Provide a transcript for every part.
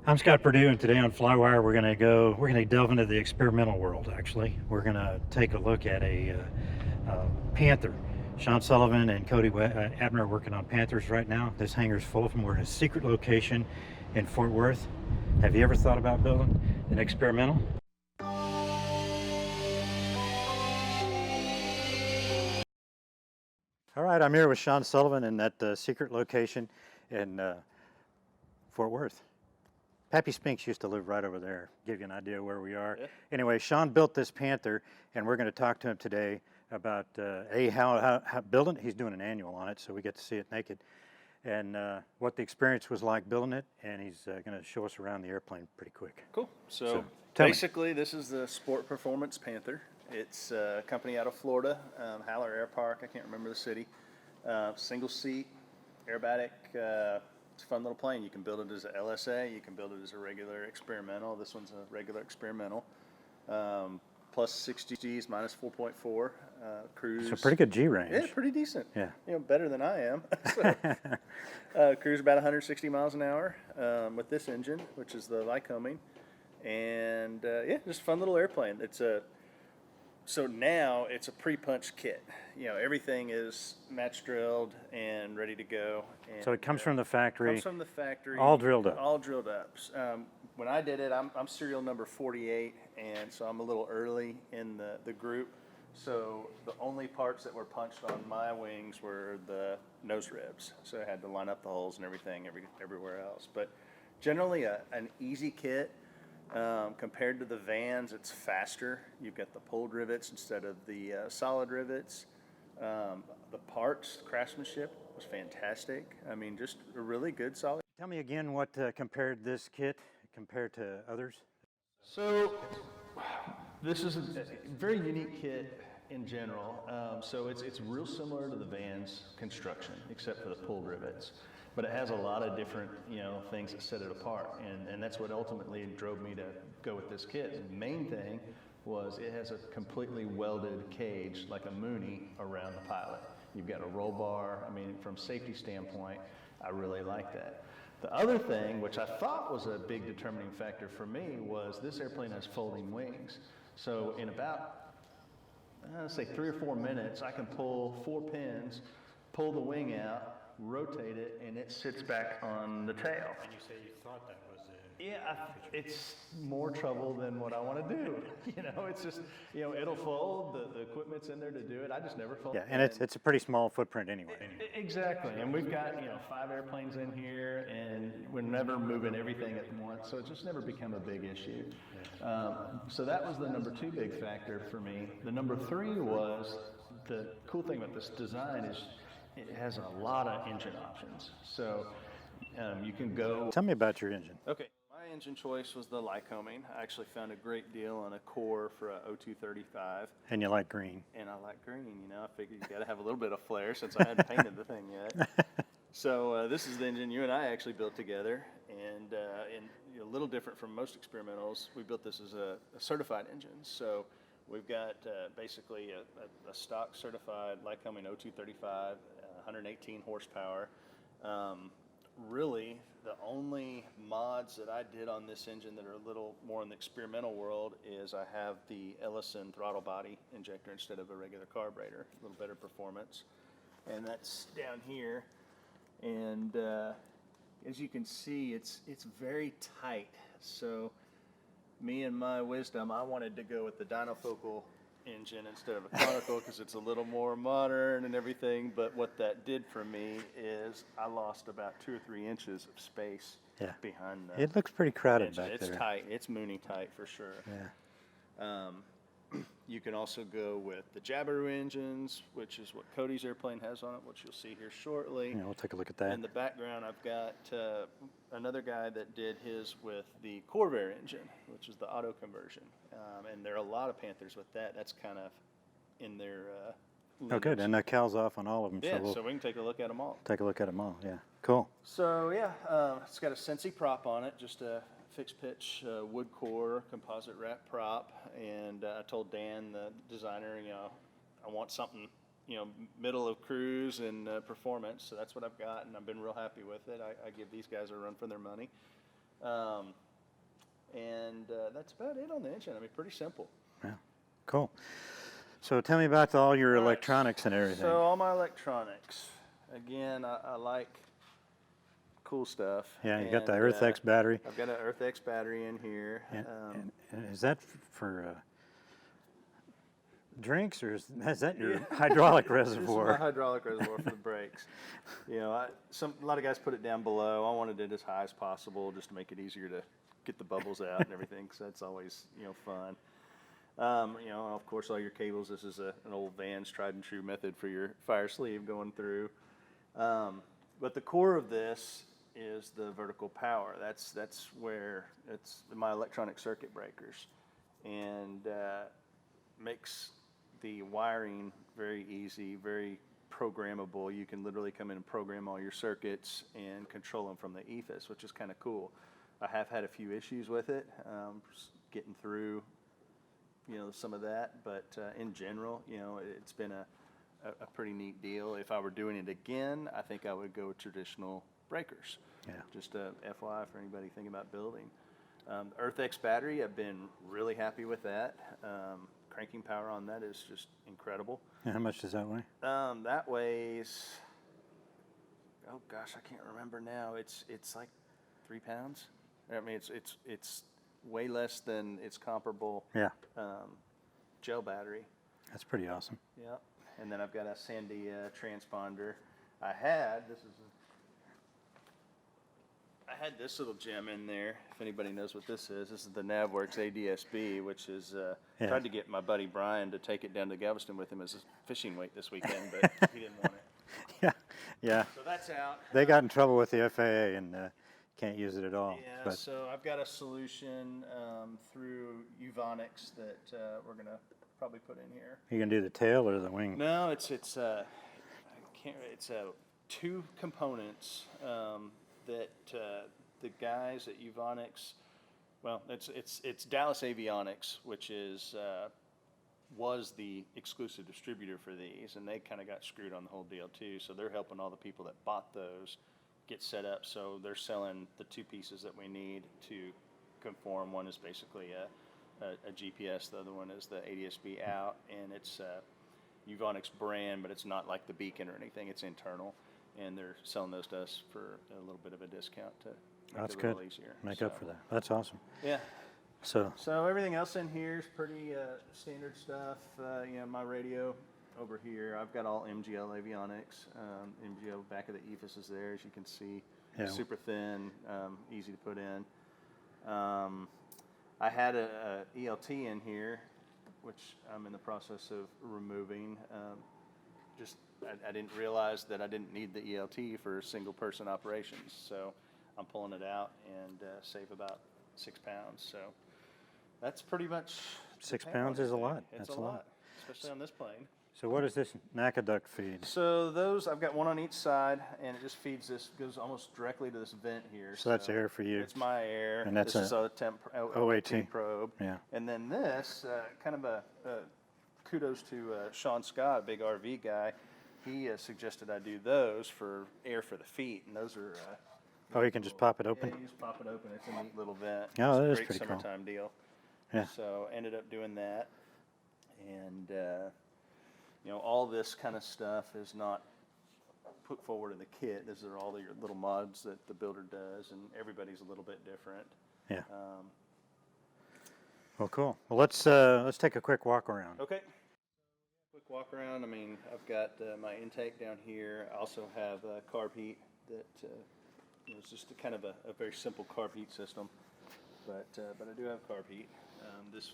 I'm Scott Purdue, and today on FlyWire we're going to delve into the experimental world. Actually, we're going to take a look at a Panther. Sean Sullivan and Cody Abner are working on Panthers right now. This hangar's full of them. We're in a secret location in Fort Worth. Have you ever thought about building an experimental? All right, I'm here with Sean Sullivan in that secret location in Fort Worth. Pappy Spinks used to live right over there. Give you an idea where we are. Yeah. Anyway, Sean built this Panther, and we're going to talk to him today about how building it. He's doing an annual on it, so we get to see it naked, and what the experience was like building it. And he's going to show us around the airplane pretty quick. Cool. So basically, this is the Sport Performance Panther. It's a company out of Florida, Haller Air Park. I can't remember the city. Single seat, aerobatic. It's a fun little plane. You can build it as an LSA. You can build it as a regular experimental. This one's a regular experimental. Plus 60 Gs, minus 4.4 cruise. So pretty good G range. Yeah, pretty decent. Yeah. You know, better than I am. Cruise about 160 miles an hour with this engine, which is the Lycoming. And yeah, just a fun little airplane. So now it's a pre-punched kit. You know, everything is match drilled and ready to go. And, so it comes from the factory. Comes from the factory. All drilled up. All drilled up. When I did it, I'm serial number 48, and so I'm a little early in the group. So the only parts that were punched on my wings were the nose ribs. So I had to line up the holes and everything everywhere else. But generally an easy kit. Compared to the vans, it's faster. You've got the pulled rivets instead of the solid rivets. The parts, craftsmanship was fantastic. I mean, just a really good, solid. Tell me again what compared this kit compared to others? So this is a very unique kit in general. So it's real similar to the van's construction, except for the pulled rivets. But it has a lot of different, things that set it apart, and that's what ultimately drove me to go with this kit. The main thing was it has a completely welded cage, like a Mooney, around the pilot. You've got a roll bar. I mean, from safety standpoint, I really like that. The other thing, which I thought was a big determining factor for me, was this airplane has folding wings. So in about, say 3 or 4 minutes, I can pull 4 pins, pull the wing out, rotate it, and it sits back on the tail. And you say you thought that was it's more trouble than what I want to do. It's just, it'll fold. The equipment's in there to do it. I just never fold. Yeah, and it's a pretty small footprint anyway. Exactly, and we've got 5 airplanes in here, and we're never moving everything at once, so it's just never become a big issue. So that was the number 2 big factor for me. The number 3 was the cool thing about this design is it has a lot of engine options. So you can go. Tell me about your engine. Okay. My engine choice was the Lycoming. I actually found a great deal on a core for a 0235. And you like green. And I like green. I figured you got to have a little bit of flair since I hadn't painted the thing yet. So this is the engine you and I actually built together. And a little different from most experimentals, we built this as a certified engine. So we've got basically a stock certified Lycoming 0235, 118 horsepower. Really, the only mods that I did on this engine that are a little more in the experimental world is I have the Ellison throttle body injector instead of a regular carburetor, a little better performance. And that's down here. And as you can see, it's very tight. So me and my wisdom, I wanted to go with the dynofocal engine instead of a conical because it's a little more modern and everything, but what that did for me is I lost about 2 or 3 inches of space behind the It looks pretty crowded engine. back It's there. tight. It's Mooney tight for sure. Yeah. You can also go with the Jabiru engines, which is what Cody's airplane has on it, which you'll see here shortly. Yeah, we'll take a look at that. In the background, I've got another guy that did his with the Corvair engine, which is the auto conversion. And there are a lot of Panthers with that. That's kind of in their Oh, good. And that cow's off on all of them. Yeah, so, so we can take a look at them all. take a look at them all. Yeah, cool. So yeah, it's got a Sensi prop on it, just a fixed pitch wood core composite wrap prop. And I told Dan, the designer, I want something, middle of cruise and performance. So that's what I've got, and I've been real happy with it. I give these guys a run for their money. And that's about it on the engine. I mean, pretty simple. Yeah, cool. So tell me about all your All right, electronics and everything. So all my electronics. Again, I like cool stuff. Yeah, you got the and, EarthX battery. I've got an EarthX battery in here. And is that for drinks, or is that your hydraulic reservoir? This is my hydraulic reservoir for the brakes. You know, a lot of guys put it down below. I wanted it as high as possible just to make it easier to get the bubbles out and everything, so that's always, you know, fun. You know, of course, all your cables. This is an old Vans tried and true method for your fire sleeve going through. But the core of this is the vertical power. That's where it's my electronic circuit breakers, and makes the wiring very easy, very programmable. You can literally come in and program all your circuits and control them from the EFIS, which is kind of cool. I have had a few issues with it, getting through, you know, some of that, but in general, you know, it's been a pretty neat deal. If I were doing it again, I think I would go with traditional breakers. Yeah. Just a FYI for anybody thinking about building. EarthX battery, I've been really happy with that. Cranking power on that is just incredible. And how much does that weigh? That weighs, oh gosh, I can't remember now. It's like 3 pounds. I mean, it's way less than its comparable gel battery. That's pretty awesome. Yeah. And then I've got a Sandia transponder. I had this little gem in there. If anybody knows what this is the NavWorks ADSB, which is tried to get my buddy Brian to take it down to Galveston with him as a fishing weight this weekend, but he didn't want it. Yeah. So that's out. They got in trouble with the FAA and can't use it at all. Yeah. But So I've got a solution through Avionics that we're gonna probably put in here. you can do the tail or the wing. No, it's I can't. It's 2 components that the guys at Avionics, well, it's Dallas Avionics, which is was the exclusive distributor for these, and they kind of got screwed on the whole deal too. So they're helping all the people that bought those get set up. So they're selling the 2 pieces that we need to conform. One is basically a GPS. The other one is the ADSB out, and it's Avionics brand, but it's not like the beacon or anything. It's internal, and they're selling those to us for a little bit of a discount to make That's it a good. little easier. Make up for that. That's awesome. Yeah. So So everything else in here is pretty standard stuff. You know, my radio over here, I've got all MGL Avionics. MGL back of the EFIS is there, as you can see. Yeah. Super thin, easy to put in. I had a ELT in here, which I'm in the process of removing. I didn't realize that I didn't need the ELT for single person operations, so I'm pulling it out and save about 6 pounds. So that's pretty much 6 the pounds payload is a thing. lot. It's That's a a lot. lot, especially on this plane. So what is this NACADUCT feed? So those, I've got one on each side, and it just feeds this, goes almost directly to this vent here. So that's air for you. It's my air. And that's this is a temp OAT probe. Yeah. And then this, kind of a kudos to Sean Scott, a big RV guy. He suggested I do those for air for the feet, and those are. Oh, you can just pop it open? Yeah, you just pop it open. It's a neat little vent. Oh, that is It's a great pretty cool. summertime deal. Yeah. So ended up doing that, and you know, all this kind of stuff is not put forward in the kit. These are all your little mods that the builder does, and everybody's a little bit different. Yeah. Well, cool. Well, let's take a quick walk around. Okay. Quick walk around. I mean, I've got my intake down here. I also have carb heat that you know, it's just kind of a very simple carb heat system, but I do have carb heat. This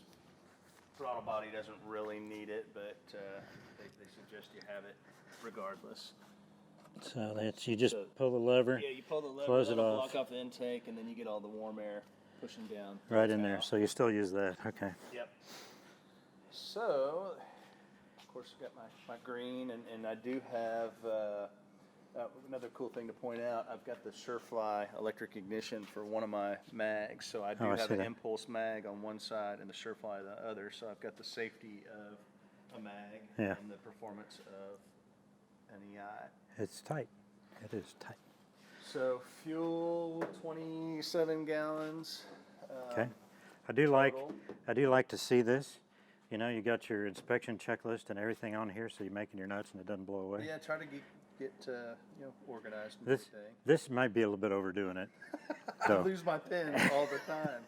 throttle body doesn't really need it, but they suggest you have it regardless. So that's, you just So- pull the lever Yeah, you pull the lever, Close it that'll off. block off the intake, and then you get all the warm air pushing down. right in there. So you still use that. Okay. Yep. So, of course, I've got my green, and I do have another cool thing to point out. I've got the Surefly electric ignition for one of my mags, so I do Oh, I have see an that. impulse mag on one side and the Surefly the other. So I've got the safety of a mag Yeah. and the performance of an EI. It's tight. It is tight. So fuel, 27 gallons. Okay. Um, I do like total. to see this. You know, you got your inspection checklist and everything on here, so you're making your notes and it doesn't blow away. Yeah, try to get organized and This everything. this might be a little bit overdoing it. I So. lose my pens all the time.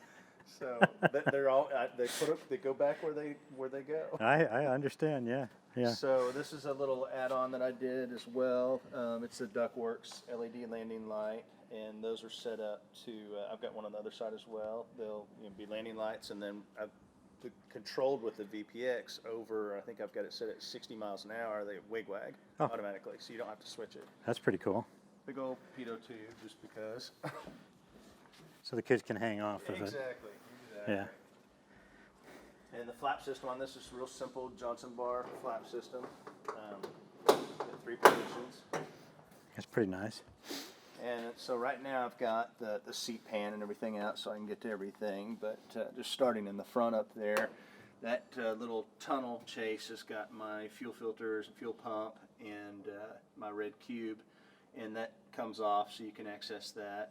So they go back where they go. I understand. Yeah. Yeah. So this is a little add-on that I did as well. It's a DuckWorks LED landing light, and those are set up to. I've got one on the other side as well. They'll be landing lights, and then I've controlled with the VPX over. I think I've got it set at 60 miles an hour. They wig-wag automatically, so you don't have to switch it. That's pretty cool. Big old pedo tube, just because. So the kids can hang off of it. Exactly. Yeah. And the flap system on this is real simple Johnson bar flap system. Got 3 positions. That's pretty nice. And so right now I've got the seat pan and everything out so I can get to everything. But just starting in the front up there, that little tunnel chase has got my fuel filters, fuel pump, and my red cube. And that comes off so you can access that.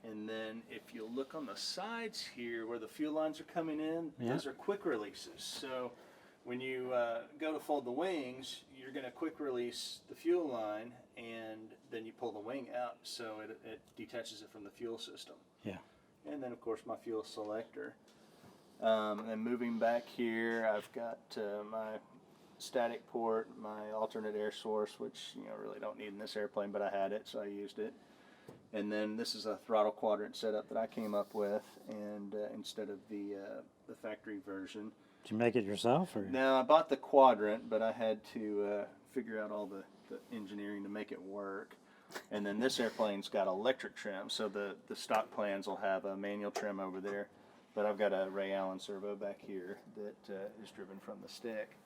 And then if you look on the sides here where the fuel lines are coming in, those are quick releases. So when you go to fold the wings, you're going to quick release the fuel line and then you pull the wing out so it detaches it from the fuel system. Yeah. And then of course my fuel selector. And moving back here, I've got my static port, my alternate air source, which really don't need in this airplane, but I had it so I used it. And then this is a throttle quadrant setup that I came up with, and instead of the factory version. Did you make it yourself, or? No, I bought the quadrant, but I had to figure out all the engineering to make it work. And then this airplane's got electric trim, so the stock plans will have a manual trim over there. But I've got a Ray Allen servo back here that is driven from the stick.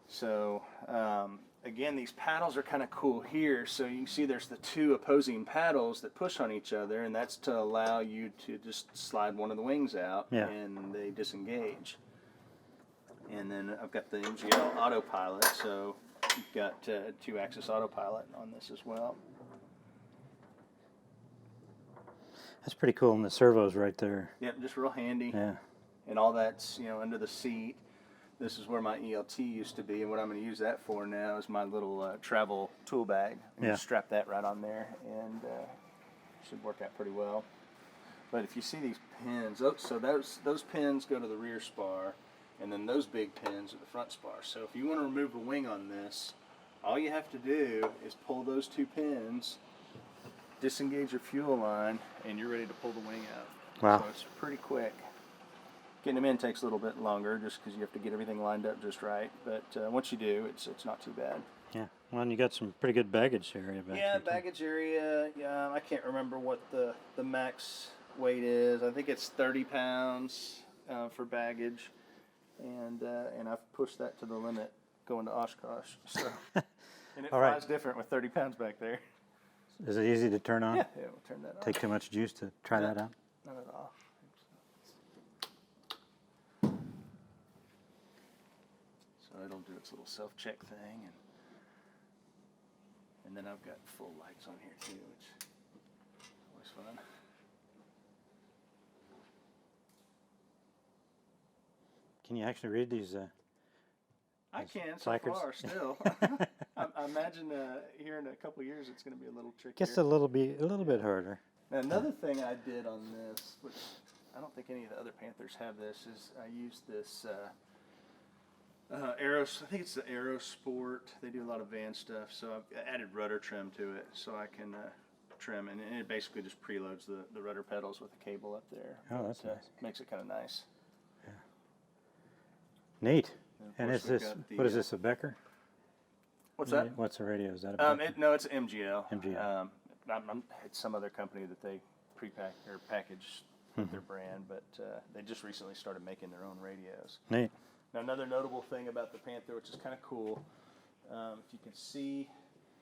So again, these paddles are kind of cool here. So you can see there's the 2 opposing paddles that push on each other, and that's to allow you to just slide one of the wings out and they disengage. And then I've got the MGL autopilot, so you've got 2-axis autopilot on this as well. That's pretty cool, and the servo's right there. Yep, just real handy. Yeah. And all that's under the seat. This is where my ELT used to be, and what I'm going to use that for now is my little travel tool bag. Just strap that right on there, and should work out pretty well. But if you see these pins, so those pins go to the rear spar, and then those big pins are the front spar. So if you want to remove a wing on this, all you have to do is pull those 2 pins, disengage your fuel line, and you're ready to pull the wing out. Wow. So it's pretty quick. Getting them in takes a little bit longer just because you have to get everything lined up just right. But once you do, it's not too bad. Yeah. Well, and you got some pretty good baggage area back Yeah, there, too. baggage area. Yeah, I can't remember what the max weight is. I think it's 30 pounds for baggage, and I've pushed that to the limit going to Oshkosh. So, and it All right. flies different with 30 pounds back there. Is it easy to turn on? Yeah, we'll turn that on. Take too much juice to try that out? Not at all. So it'll do its little self-check thing, and then I've got full lights on here too, which is always fun. Can you actually read these? I can so placards? far still. I imagine here in a couple of years it's going to be a little trickier. Gets a little bit harder. Now, another thing I did on this, which I don't think any of the other Panthers have this, is I used this I think it's the Aerosport. They do a lot of van stuff, so I've added rudder trim to it so I can trim, and it basically just preloads the rudder pedals with a cable up there. Oh, that's nice. Makes it kind of nice. Neat. And And of is course this, we've got what is this, a Becker? What's that? What's the radio? Is that a Becker? No, it's MGL. MGL. It's some other company that they pre-pack or package with their brand, but they just recently started making their own radios. Neat. Now, another notable thing about the Panther, which is kind of cool, if you can see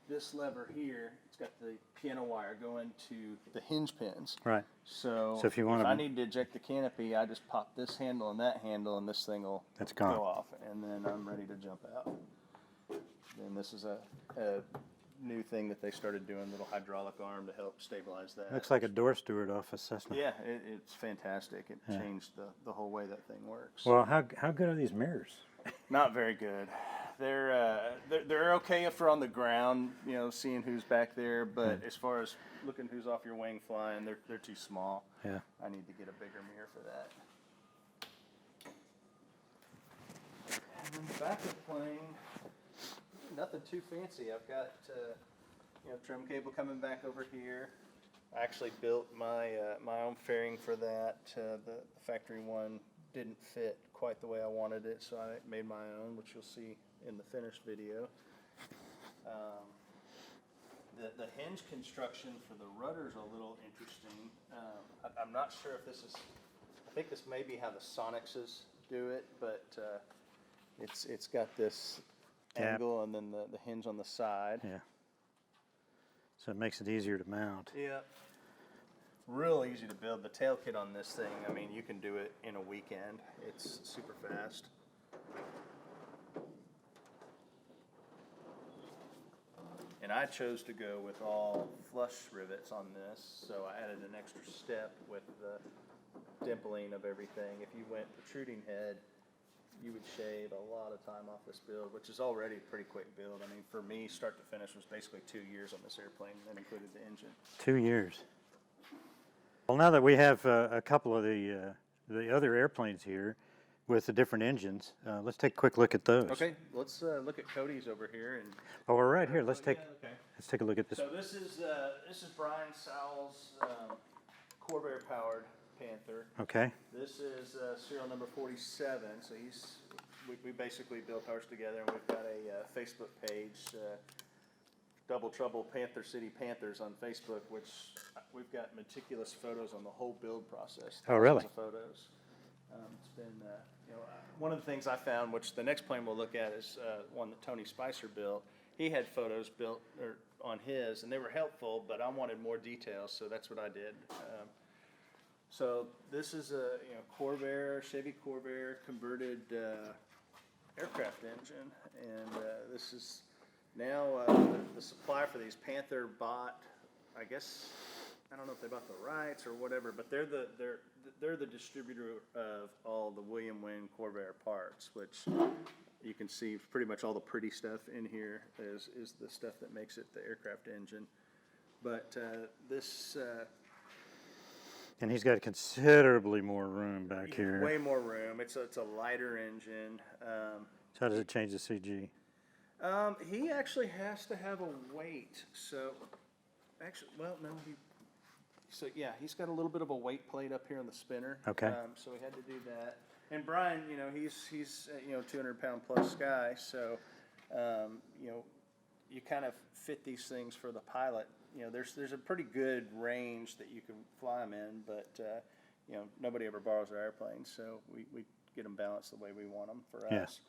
this lever here, it's got the piano wire going to the hinge pins. Right. So if you want I need to eject the canopy, I just pop this handle and that handle, and this thing will That's gone. go off, and then I'm ready to jump out. And this is a new thing that they started doing, little hydraulic arm to help stabilize that. Looks like a door steward off a Cessna. Yeah, it's fantastic. It changed the whole way that thing works. Well, how good are these mirrors? Not very good. They're okay if they're on the ground, you know, seeing who's back there. But as far as looking who's off your wing flying, they're too small. Yeah. I need to get a bigger mirror for that. And then the back of the plane, nothing too fancy. I've got trim cable coming back over here. I actually built my my own fairing for that. The factory one didn't fit quite the way I wanted it, so I made my own, which you'll see in the finished video. The hinge construction for the rudder is a little interesting. I'm not sure if this is, I think this may be how the Sonixes do it, but it's got this angle and then the hinge on the side. Yeah. So it makes it easier to mount. Yeah. Real easy to build. The tail kit on this thing, I mean, you can do it in a weekend. It's super fast. And I chose to go with all flush rivets on this, so I added an extra step with the dimpling of everything. If you went protruding head, you would shave a lot of time off this build, which is already a pretty quick build. I mean, for me, start to finish was basically 2 years on this airplane, and that included the engine. 2 years. Well, now that we have a couple of the other airplanes here with the different engines, let's take a quick look at those. Okay, let's look at Cody's over here. And Oh, we're right here. Let's take a look at this. so this is Brian Sowell's Corvair powered Panther. Okay. This is serial number 47. So we basically built ours together, and we've got a Facebook page, Double Trouble Panther City Panthers on Facebook, which we've got meticulous photos on the whole build process. Oh, really? Thousands of photos. It's been, one of the things I found, which the next plane we'll look at is one that Tony Spicer built. He had photos built on his, and they were helpful, but I wanted more details, so that's what I did. So this is a Corvair, Chevy Corvair converted aircraft engine, and this is now the supplier for these. Panther bought, I guess, I don't know if they bought the rights or whatever, but they're the distributor of all the William Wynn Corvair parts, which you can see pretty much all the pretty stuff in here is the stuff that makes it the aircraft engine. But this. And he's got considerably more room back here. Way more room. It's a lighter engine. So how does it change the CG? He actually has to have a weight. So, actually, well, no. He's got a little bit of a weight plate up here on the spinner. Okay. So we had to do that. And Brian, he's 200-pound plus guy. So, you kind of fit these things for the pilot. There's a pretty good range that you can fly them in, but nobody ever borrows our airplanes, so we get them balanced the way we want them for us.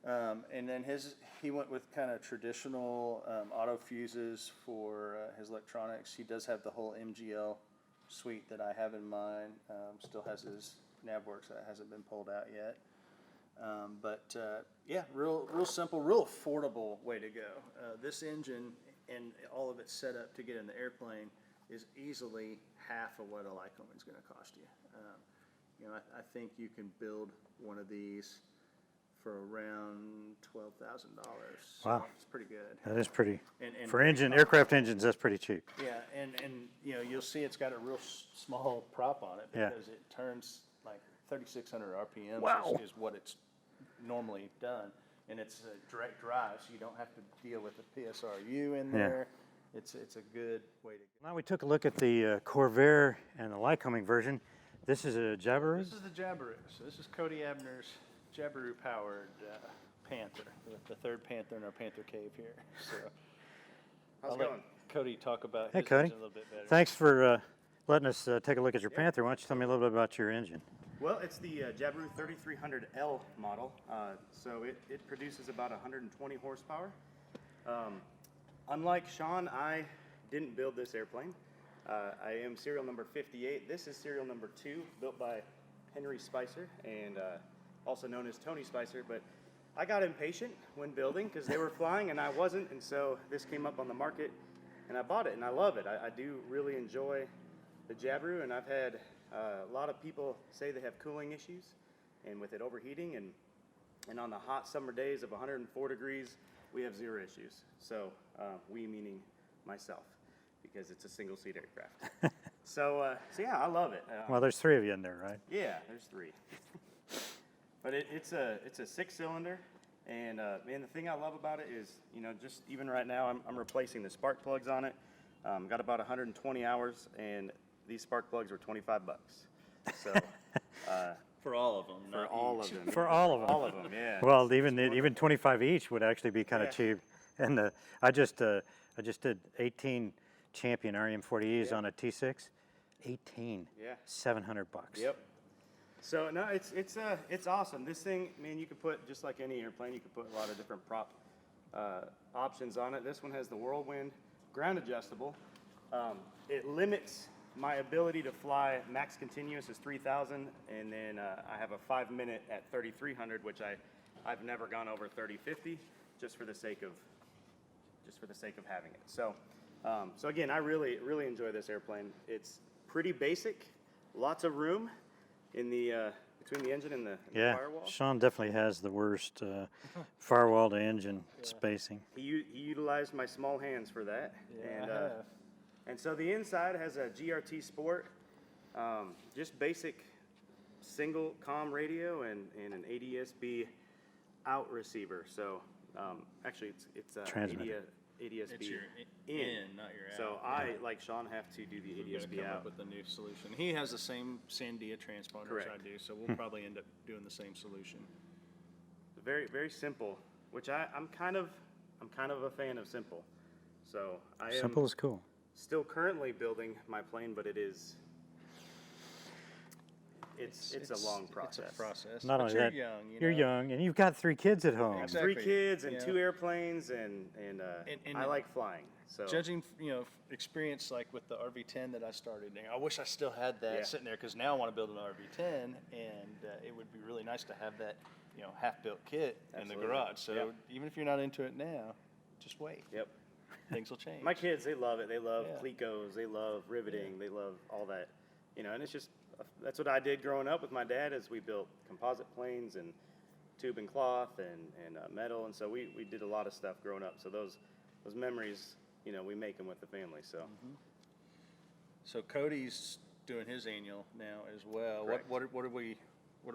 And then he went with kind of traditional auto fuses for his electronics. He does have the whole MGL suite that I have in mind. Still has his NavWorks that hasn't been pulled out yet. Real simple, real affordable way to go. This engine and all of its setup to get in the airplane is easily half of what a Lycoming's going to cost you. I think you can build one of these for around $12,000. Wow, it's pretty good. That is pretty. And for aircraft engines, that's pretty cheap. Yeah, and you'll see it's got a real small prop on it because it turns like 3,600 RPM. Wow. is what it's normally done. And it's a direct drive, so you don't have to deal with the PSRU in there. It's a good way to go. Now we took a look at the Corvair and the Lycoming version. This is a Jabiru? This is the Jabiru. So this is Cody Abner's Jabiru-powered Panther, the third Panther in our Panther cave here. So How's I'll it let going? Cody talk about Hey, his Cody. engine a little bit better. Thanks for letting us take a look at your Panther. Why don't you tell me a little bit about your engine? Well, it's the Jabiru 3300L model, so it produces about 120 horsepower. Unlike Sean, I didn't build this airplane. I am serial number 58. This is serial number 2, built by Henry Spicer, and also known as Tony Spicer, but I got impatient when building because they were flying and I wasn't, and so this came up on the market, and I bought it, and I love it. I do really enjoy the Jabiru, and I've had a lot of people say they have cooling issues, and with it overheating, and on the hot summer days of 104 degrees, we have zero issues. So we meaning myself, because it's a single-seat aircraft. So yeah, I love it. Well, there's 3 of you in there, right? Yeah, there's 3. But it's a 6-cylinder, and man, the thing I love about it is, you know, just even right now, I'm replacing the spark plugs on it. Got about 120 hours, and these spark plugs were $25. So For all of them. for all of them. For all of them. All of them, yeah. Well, even 25 each would actually be kind of Yeah. cheap. And I just did 18 Champion REM40Es on a T6. 18. Yeah. $700. Yep. So no, it's awesome. This thing, man, you could put, just like any airplane, you could put a lot of different prop options on it. This one has the Whirlwind, ground adjustable. It limits my ability to fly max continuous is 3,000, and then I have a 5-minute at 3,300, which I've never gone over 3050, just for the sake of having it. So so again, I really enjoy this airplane. It's pretty basic, lots of room in the between the engine and the Yeah, firewall. Sean definitely has the worst firewall to engine spacing. He utilized my small hands for that. Yeah, And I have. and so the inside has a GRT Sport, just basic single comm radio and an ADS-B out receiver. So actually it's Transmitter. ADS-B It's your in, not your out. So I, like Sean, have to do the We've got to ADS-B come out. up with a new solution. He has the same Sandia transponder as I Correct. do, so we'll probably end up doing the same solution. Very simple, which I'm kind of a fan of simple. So I am Simple is cool. still currently building my plane, but it's a long process. It's a process. Not But only you're that, young, you you're know. young, and you've got 3 kids at home. Exactly. 3 kids and Yeah. 2 airplanes, and And I like flying. So Judging, you know, experience like with the RV10 that I started, I wish I still had that Yeah. sitting there, because now I want to build an RV10, and it would be really nice to have that, you know, half-built kit in the Absolutely. garage. So Yep. even if you're not into it now, just wait. Yep. Things will change. My kids, they love it. They love Yeah. Clecos. They love riveting. They love all that, you know. And it's just that's what I did growing up with my dad. Is we built composite planes and tube and cloth and metal, and so we did a lot of stuff growing up. So those memories, you know, we make them with the family. So So Cody's doing his annual now as well. Correct. What are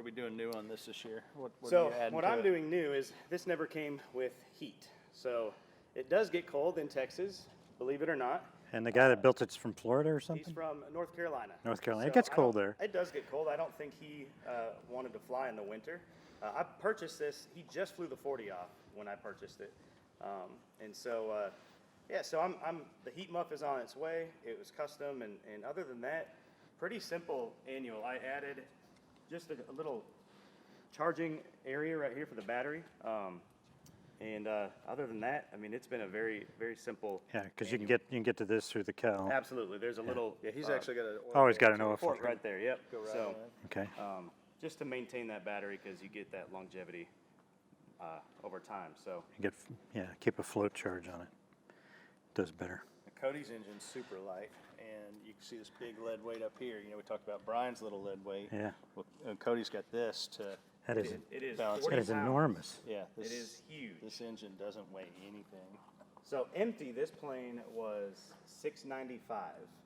we doing new on this year? What so are you adding what to I'm it? doing new is this never came with heat. So it does get cold in Texas, believe it or not. And the guy that built it's from Florida or He's something? from North Carolina. North Carolina. It So gets I cold don't- there. It does get cold. I don't think he wanted to fly in the winter. I purchased this. He just flew the 40 off when I purchased it, and so yeah. So the heat muff is on its way. It was custom, and other than that, pretty simple annual. I added just a little charging area right here for the battery. And other than that, I mean, it's been a very simple. Yeah, because you can get to this through the cow. Absolutely. There's a little. Yeah, he's actually got an oil Always got pan, an oil port filter. right there. Yep. Go right So. on. Okay. Just to maintain that battery, because you get that longevity over time. So Keep a float charge on it. Does better. Cody's engine's super light, and you can see this big lead weight up here. You know, we talked about Brian's little lead weight. Yeah. Well, Cody's got this to. That is it is Balance. 40 that is pounds. enormous. Yeah, It is huge. This engine doesn't weigh anything. So empty, this plane was 695.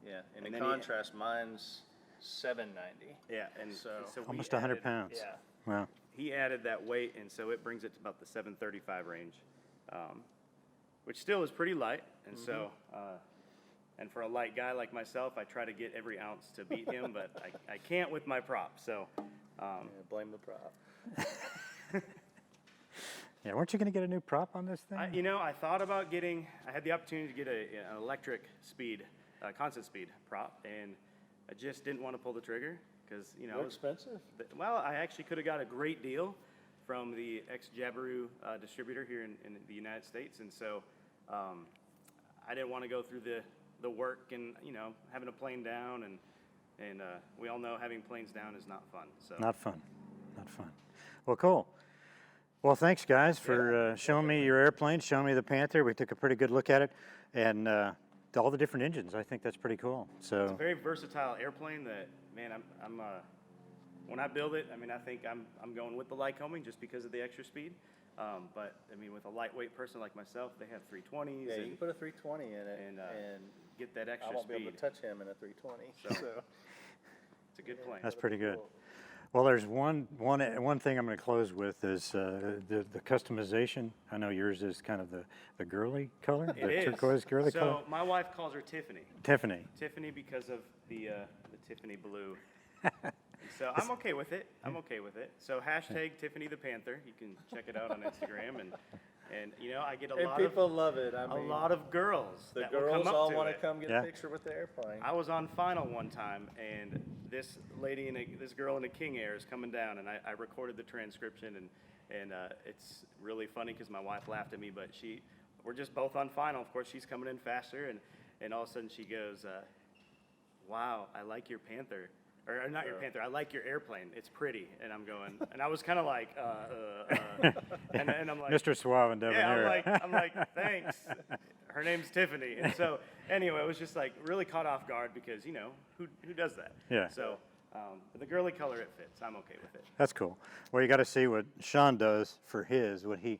Yeah, and, And in then he- contrast, mine's 790. Yeah, and So- we Almost 100 added- pounds. Yeah. Wow. He added that weight, and so it brings it to about the 735 range, which still is pretty light. And so, and for a light guy like myself, I try to get every ounce to beat him, but I can't with my prop. So, Yeah, blame the prop. Yeah, weren't you going to get a new prop on this thing? I thought about getting. I had the opportunity to get an electric speed, constant speed prop, and I just didn't want to pull the trigger because it was expensive. Well, I actually could have got a great deal from the ex-Jabiru distributor here in the United States, and so I didn't want to go through the work and having a plane down, and we all know having planes down is not fun. So Not fun. Not fun. Well, cool. Well, thanks guys for showing me your airplane, showing me the Panther. We took a pretty good look at it, and all the different engines. I think that's pretty cool. So It's a very versatile airplane that, man, I'm when I build it, I mean, I think I'm going with the Lycoming just because of the extra speed. But I mean, with a lightweight person like myself, they have 320s. Yeah, you and, can put a 320 in it, and get that extra I won't speed. be able to touch him in a 320. So It's a good plane. that's pretty good. Well, there's one thing I'm going to close with is the customization. I know yours is kind of the girly color, It the is. turquoise girly So color. my wife calls her Tiffany. Tiffany. Tiffany because of the Tiffany blue. So I'm okay with it. I'm okay with it. So hashtag Tiffany the Panther. You can check it out on Instagram, and you know, I get a and lot people of love it. I a mean, lot of girls. the that will girls come up all to want to it. come get Yeah. a picture with the airplane. I was on final one time, and this lady this girl in a King Air is coming down, and I recorded the transcription, and it's really funny because my wife laughed at me, but we're just both on final. Of course, she's coming in faster, and all of a sudden she goes, "Wow, I like your Panther." Or not your Panther, I like your airplane. It's pretty. And I'm going, and I was kind of like, and I'm like, Mr. Suave and yeah, debonair. I'm like, thanks. Her name's Tiffany. And so anyway, it was just like really caught off guard because, you know, who does that? Yeah. So but the girly color, it fits. I'm okay with it. That's cool. Well, you got to see what Sean does for his. You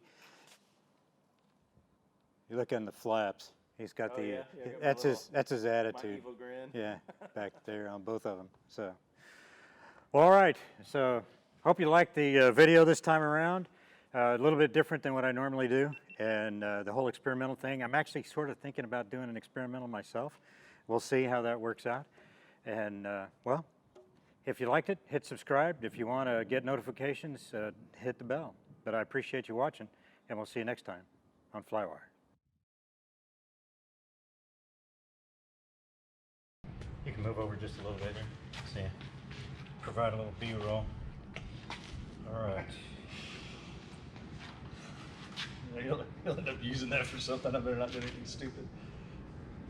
look in the flaps. He's got Oh, the. yeah. Yeah, I got my that's his My attitude. evil grin. Yeah, back there on both of them. So, well, all right. So, hope you liked the video this time around. A little bit different than what I normally do, and the whole experimental thing. I'm actually sort of thinking about doing an experimental myself. We'll see how that works out. And well, if you liked it, hit subscribe. If you want to get notifications, hit the bell. But I appreciate you watching, and we'll see you next time on FlyWire. You can move over just a little bit here. See, provide a little B-roll. All right. You'll end up using that for something. I better not do anything stupid.